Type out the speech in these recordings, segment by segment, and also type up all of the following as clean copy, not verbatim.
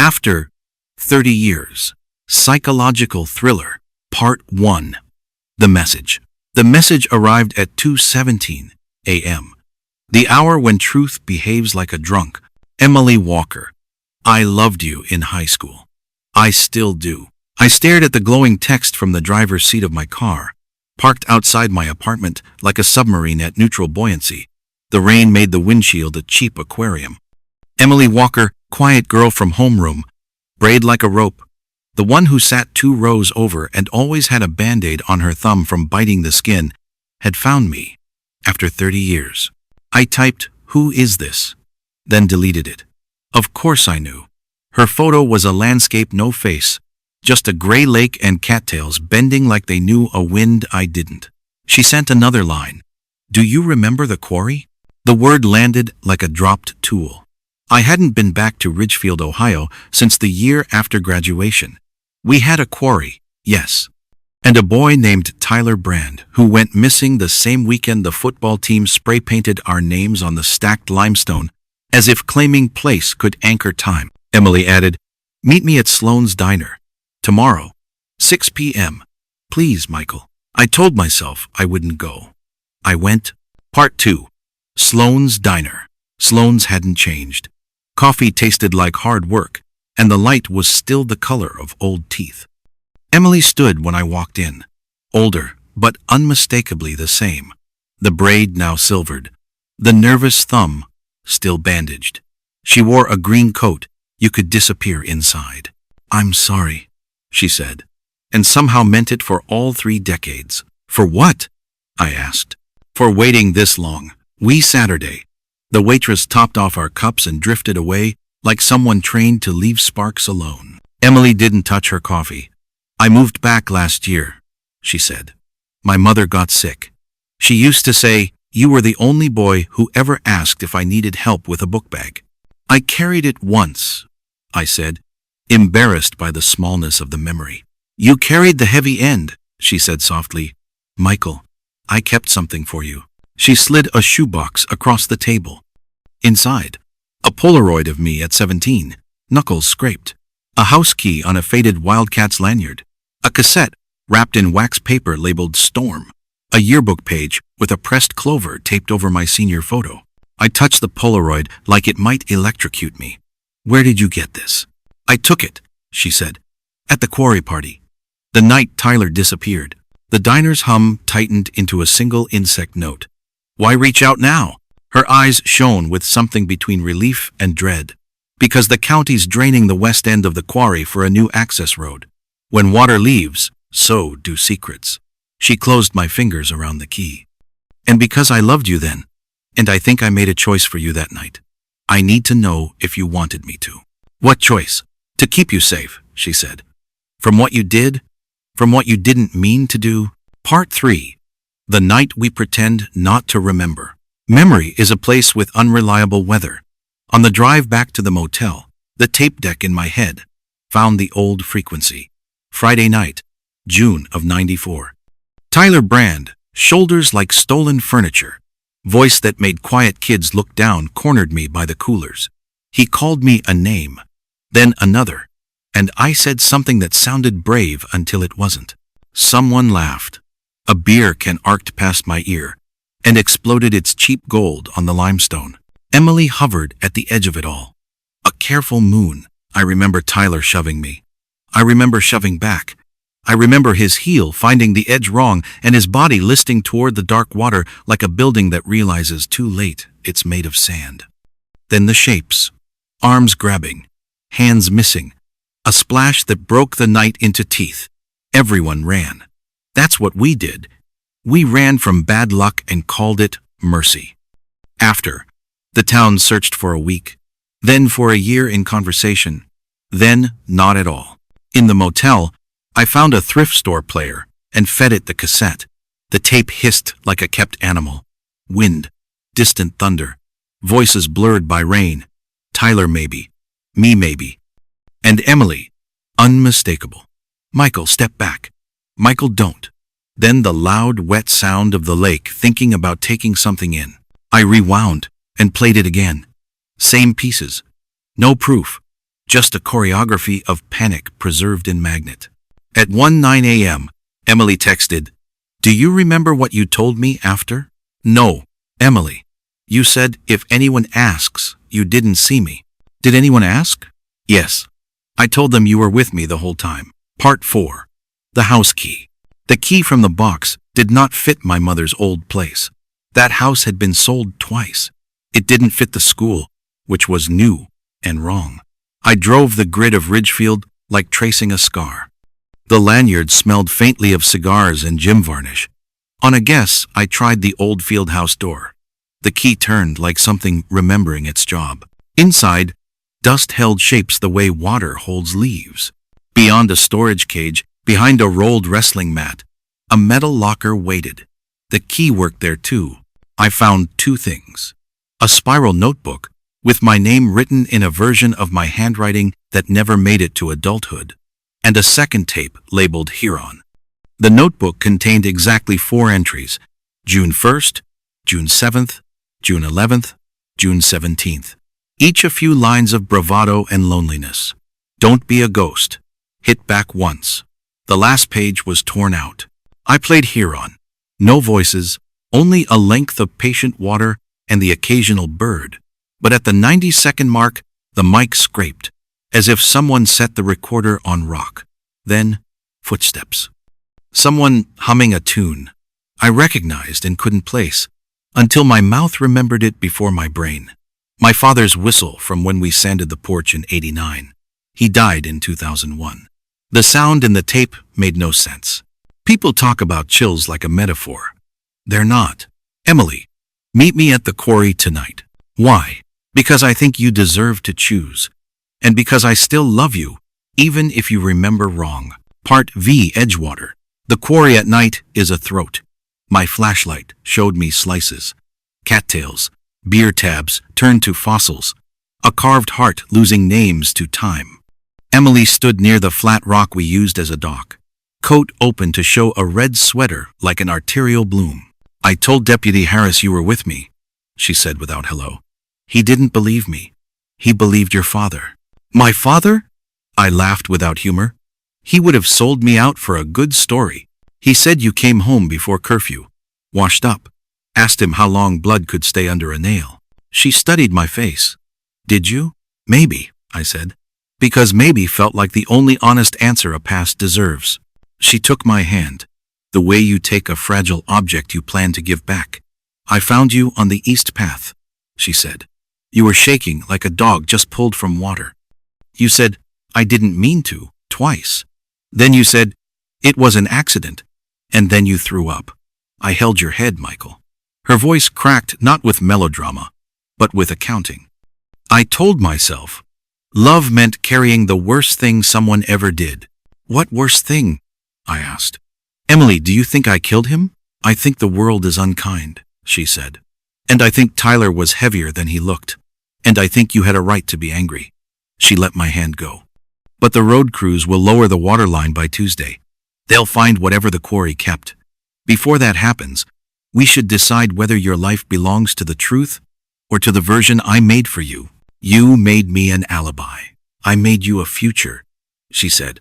After 30 Years. Psychological Thriller. Part 1. The Message. The message arrived at 2:17 a.m. The hour when truth behaves like a drunk. Emily Walker. I loved you in high school. I still do. I stared at the glowing text from the driver's seat of my car, parked outside my apartment like a submarine at neutral buoyancy. The rain made the windshield a cheap aquarium. Emily Walker, quiet girl from homeroom, braid like a rope, the one who sat 2 rows over and always had a Band-Aid on her thumb from biting the skin, had found me after 30 years. I typed, "Who is this?" then deleted it. Of course I knew. Her photo was a landscape, no face, just a gray lake and cattails bending like they knew a wind I didn't. She sent another line. Do you remember the quarry? The word landed like a dropped tool. I hadn't been back to Ridgefield, Ohio since the year after graduation. We had a quarry, yes, and a boy named Tyler Brand who went missing the same weekend the football team spray-painted our names on the stacked limestone, as if claiming place could anchor time. Emily added, "Meet me at Sloan's Diner. Tomorrow, 6 p.m. Please, Michael." I told myself I wouldn't go. I went. Part 2. Sloan's Diner. Sloan's hadn't changed. Coffee tasted like hard work, and the light was still the color of old teeth. Emily stood when I walked in. Older, but unmistakably the same. The braid now silvered. The nervous thumb still bandaged. She wore a green coat. You could disappear inside. "I'm sorry," she said, and somehow meant it for all 3 decades. "For what?" I asked. "For waiting this long. We Saturday." The waitress topped off our cups and drifted away like someone trained to leave sparks alone. Emily didn't touch her coffee. "I moved back last year," she said. "My mother got sick. She used to say, 'You were the only boy who ever asked if I needed help with a book bag.' I carried it once," I said, embarrassed by the smallness of the memory. "You carried the heavy end," she said softly. "Michael, I kept something for you." She slid a shoebox across the table. Inside, a Polaroid of me at 17, knuckles scraped. A house key on a faded Wildcats lanyard. A cassette wrapped in wax paper labeled Storm. A yearbook page with a pressed clover taped over my senior photo. I touched the Polaroid like it might electrocute me. "Where did you get this?" "I took it," she said, "at the quarry party. The night Tyler disappeared." The diner's hum tightened into a single insect note. "Why reach out now?" Her eyes shone with something between relief and dread. "Because the county's draining the west end of the quarry for a new access road. When water leaves, so do secrets." She closed my fingers around the key. "And because I loved you then, and I think I made a choice for you that night. I need to know if you wanted me to." "What choice?" "To keep you safe," she said. "From what you did, from what you didn't mean to do." Part 3. The night we pretend not to remember. Memory is a place with unreliable weather. On the drive back to the motel, the tape deck in my head found the old frequency. Friday night, June of '94. Tyler Brand, shoulders like stolen furniture, voice that made quiet kids look down, cornered me by the coolers. He called me a name, then another, and I said something that sounded brave until it wasn't. Someone laughed. A beer can arced past my ear and exploded its cheap gold on the limestone. Emily hovered at the edge of it all. A careful moon. I remember Tyler shoving me. I remember shoving back. I remember his heel finding the edge wrong and his body listing toward the dark water like a building that realizes too late it's made of sand. Then the shapes. Arms grabbing. Hands missing. A splash that broke the night into teeth. Everyone ran. That's what we did. We ran from bad luck and called it mercy. After, the town searched for a week, then for a year in conversation, then not at all. In the motel, I found a thrift store player and fed it the cassette. The tape hissed like a kept animal. Wind, distant thunder, voices blurred by rain. Tyler maybe, me maybe, and Emily, unmistakable. "Michael, step back. Michael, don't." Then the loud, wet sound of the lake thinking about taking something in. I rewound and played it again. Same pieces. No proof. just a choreography of panic preserved in magnet. At 1:09 a.m., Emily texted, "Do you remember what you told me after?" "No, Emily. You said if anyone asks, you didn't see me." "Did anyone ask?" "Yes. I told them you were with me the whole time." Part 4. The house key. The key from the box did not fit my mother's old place. That house had been sold twice. It didn't fit the school, which was new and wrong. I drove the grid of Ridgefield like tracing a scar. The lanyard smelled faintly of cigars and gym varnish. On a guess, I tried the old field house door. The key turned like something remembering its job. Inside, dust held shapes the way water holds leaves. Beyond a storage cage, behind a rolled wrestling mat, a metal locker waited. The key worked there too. I found two things: a spiral notebook with my name written in a version of my handwriting that never made it to adulthood, and a second tape labeled Huron. The notebook contained exactly 4 entries: June 1st, June 7th, June 11th, June 17th. Each a few lines of bravado and loneliness. "Don't be a ghost. Hit back once." The last page was torn out. I played Huron. No voices, only a length of patient water and the occasional bird. But at the 90-second mark, the mic scraped, as if someone set the recorder on rock. Then, footsteps. Someone humming a tune I recognized and couldn't place, until my mouth remembered it before my brain. My father's whistle from when we sanded the porch in '89. He died in 2001. The sound in the tape made no sense. People talk about chills like a metaphor. They're not. "Emily, meet me at the quarry tonight." Why? Because I think you deserve to choose. And because I still love you, even if you remember wrong. Part V. Edgewater. The quarry at night is a throat. My flashlight showed me slices. Cattails, beer tabs turned to fossils. A carved heart losing names to time. Emily stood near the flat rock we used as a dock. Coat open to show a red sweater like an arterial bloom. "I told Deputy Harris you were with me," she said without hello. "He didn't believe me. He believed your father." "My father?" I laughed without humor. "He would have sold me out for a good story. He said you came home before curfew, washed up. Asked him how long blood could stay under a nail." She studied my face. "Did you?" "Maybe," I said, because maybe felt like the only honest answer a past deserves. She took my hand, the way you take a fragile object you plan to give back. "I found you on the east path," she said. "You were shaking like a dog just pulled from water. You said, 'I didn't mean to,' twice. Then you said, 'It was an accident,' and then you threw up. I held your head, Michael." Her voice cracked not with melodrama, but with accounting. I told myself, love meant carrying the worst thing someone ever did. "What worst thing?" I asked. "Emily, do you think I killed him?" "I think the world is unkind," she said. "And I think Tyler was heavier than he looked. And I think you had a right to be angry." She let my hand go. "But the road crews will lower the water line by Tuesday. They'll find whatever the quarry kept. Before that happens, we should decide whether your life belongs to the truth or to the version I made for you." "You made me an alibi. I made you a future," she said.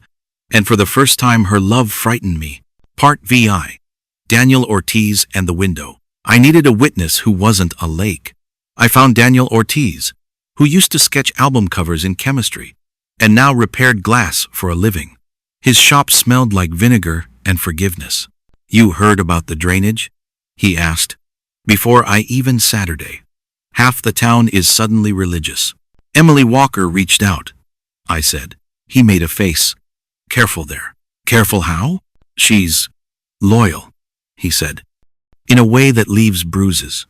And for the first time her love frightened me. Part VI. Daniel Ortiz and the window. I needed a witness who wasn't a lake. I found Daniel Ortiz, who used to sketch album covers in chemistry, and now repaired glass for a living. His shop smelled like vinegar and forgiveness. "You heard about the drainage?" he asked. Before I even Saturday. Half the town is suddenly religious. "Emily Walker reached out," I said. He made a face. "Careful there." "Careful how?" "She's loyal," he said, in a way that leaves bruises.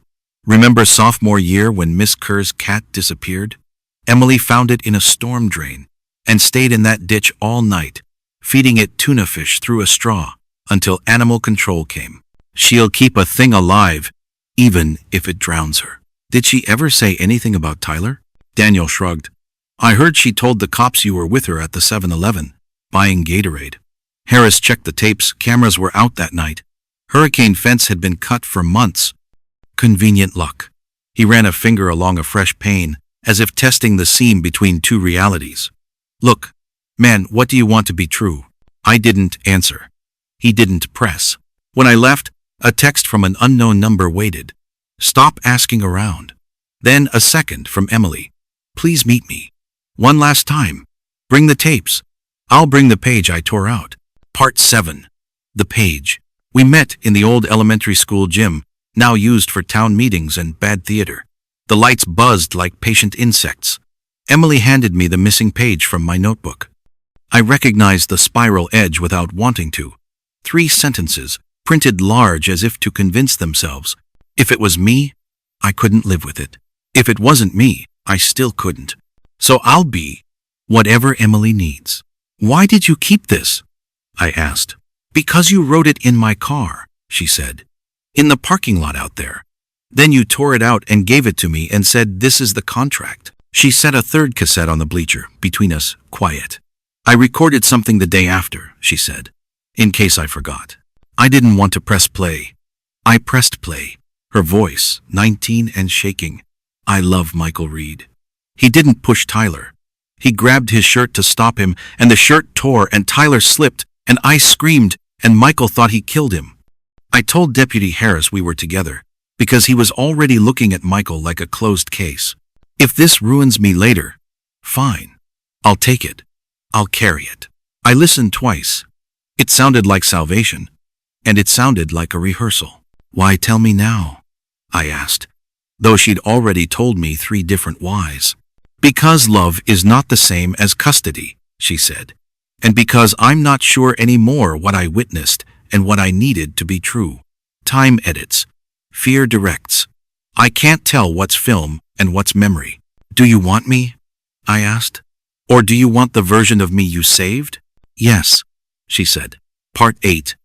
"Remember sophomore year when Miss Kerr's cat disappeared? Emily found it in a storm drain and stayed in that ditch all night, feeding it tuna fish through a straw until animal control came. She'll keep a thing alive, even if it drowns her." "Did she ever say anything about Tyler?" Daniel shrugged. "I heard she told the cops you were with her at the 7-Eleven, buying Gatorade. Harris checked the tapes, cameras were out that night. Hurricane fence had been cut for months. Convenient luck." He ran a finger along a fresh pane, as if testing the seam between two realities. Look, man, what do you want to be true? I didn't answer. He didn't press. When I left, a text from an unknown number waited. Stop asking around. Then a second from Emily. Please meet me. One last time. Bring the tapes. I'll bring the page I tore out. Part 7. The page. We met in the old elementary school gym, now used for town meetings and bad theater. The lights buzzed like patient insects. Emily handed me the missing page from my notebook. I recognized the spiral edge without wanting to. 3 sentences, printed large as if to convince themselves. If it was me, I couldn't live with it. If it wasn't me, I still couldn't. So I'll be whatever Emily needs. Why did you keep this? I asked. Because you wrote it in my car, she said. In the parking lot out there. Then you tore it out and gave it to me and said, this is the contract. She set a third cassette on the bleacher, between us, quiet. I recorded something the day after, she said, in case I forgot. I didn't want to press play. I pressed play. Her voice, 19 and shaking. I love Michael Reed. He didn't push Tyler. He grabbed his shirt to stop him, and the shirt tore, and Tyler slipped, and I screamed, and Michael thought he killed him. I told Deputy Harris we were together, because he was already looking at Michael like a closed case. If this ruins me later, fine. I'll take it. I'll carry it. I listened twice. It sounded like salvation, and it sounded like a rehearsal. Why tell me now? I asked, though she'd already told me 3 different whys. Because love is not the same as custody, she said, and because I'm not sure anymore what I witnessed and what I needed to be true. Time edits. Fear directs. I can't tell what's film and what's memory. Do you want me? I asked. Or do you want the version of me you saved? Yes, she said. Part 8.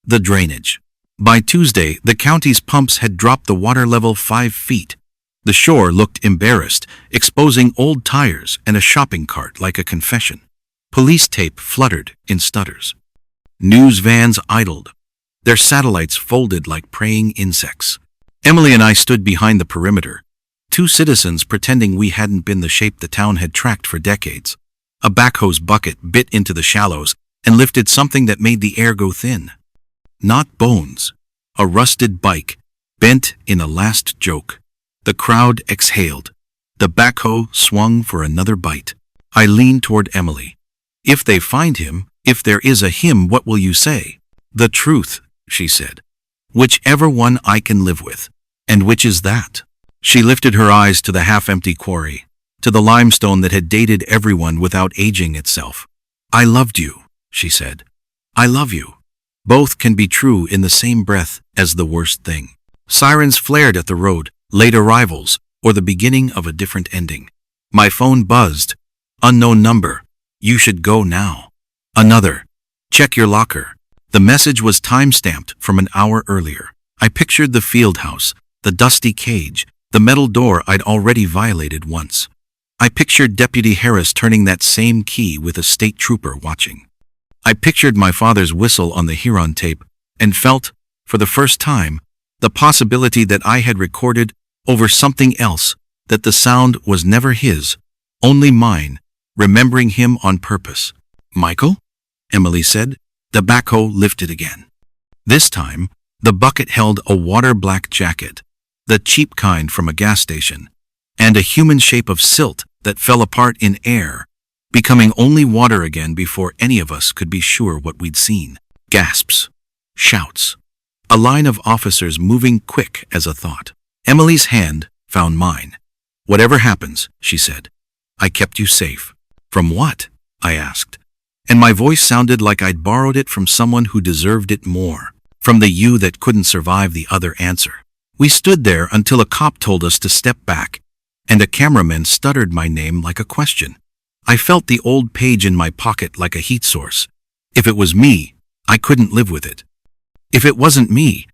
The drainage. By Tuesday, the county's pumps had dropped the water level 5 feet. The shore looked embarrassed, exposing old tires and a shopping cart like a confession. Police tape fluttered in stutters. News vans idled, their satellites folded like praying insects. Emily and I stood behind the perimeter, 2 citizens pretending we hadn't been the shape the town had tracked for decades. A backhoe's bucket bit into the shallows and lifted something that made the air go thin. Not bones. A rusted bike, bent in a last joke. The crowd exhaled. The backhoe swung for another bite. I leaned toward Emily. If they find him, if there is a him, what will you say? The truth, she said. Whichever one I can live with. And which is that? She lifted her eyes to the half-empty quarry, to the limestone that had dated everyone without aging itself. I loved you, she said. I love you. Both can be true in the same breath as the worst thing. Sirens flared at the road, late arrivals, or the beginning of a different ending. My phone buzzed. Unknown number. You should go now. Another. Check your locker. The message was time-stamped from an hour earlier. I pictured the field house, the dusty cage, the metal door I'd already violated once. I pictured Deputy Harris turning that same key with a state trooper watching. I pictured my father's whistle on the Huron tape and felt, for the first time, the possibility that I had recorded over something else, that the sound was never his, only mine, remembering him on purpose. Michael? Emily said. The backhoe lifted again. This time, the bucket held a water-black jacket, the cheap kind from a gas station, and a human shape of silt that fell apart in air, becoming only water again before any of us could be sure what we'd seen. Gasps. Shouts. A line of officers moving quick as a thought. Emily's hand found mine. Whatever happens, she said, I kept you safe. From what? I asked. And my voice sounded like I'd borrowed it from someone who deserved it more. From the you that couldn't survive the other answer. We stood there until a cop told us to step back, and a cameraman stuttered my name like a question. I felt the old page in my pocket like a heat source. If it was me, I couldn't live with it. If it wasn't me,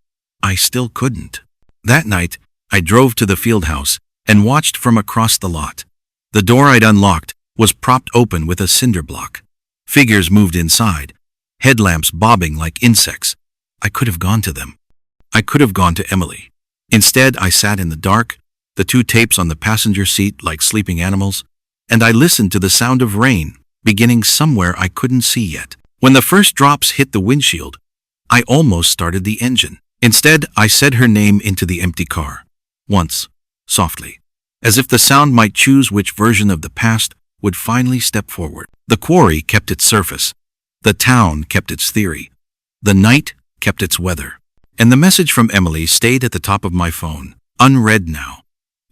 I still couldn't. That night, I drove to the field house and watched from across the lot. The door I'd unlocked was propped open with a cinder block. Figures moved inside, headlamps bobbing like insects. I could have gone to them. I could have gone to Emily. Instead, I sat in the dark, the 2 tapes on the passenger seat like sleeping animals, and I listened to the sound of rain, beginning somewhere I couldn't see yet. When the first drops hit the windshield, I almost started the engine. Instead, I said her name into the empty car. Once, softly, as if the sound might choose which version of the past would finally step forward. The quarry kept its surface. The town kept its theory. The night kept its weather. And the message from Emily stayed at the top of my phone, unread now.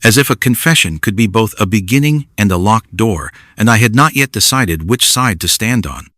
As if a confession could be both a beginning and a locked door, and I had not yet decided which side to stand on.